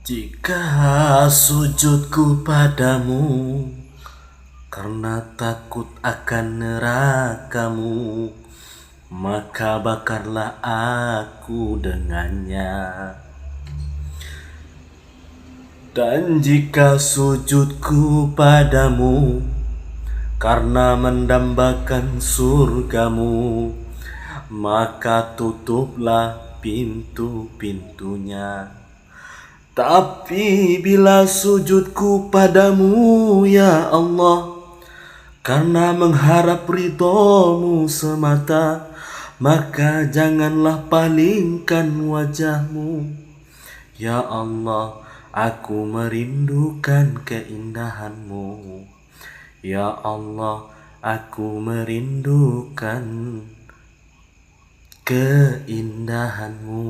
Jika sujudku padamu karena takut akan nerakamu, maka bakarlah aku dengannya. Dan jika sujudku padamu karena mendambakan surgamu, maka tutuplah pintu-pintunya. Tapi bila sujudku padamu ya Allah karena mengharap ridhamu semata, maka janganlah palingkan wajahmu. Ya Allah, aku merindukan keindahanmu. Ya Allah, aku merindukan keindahanmu.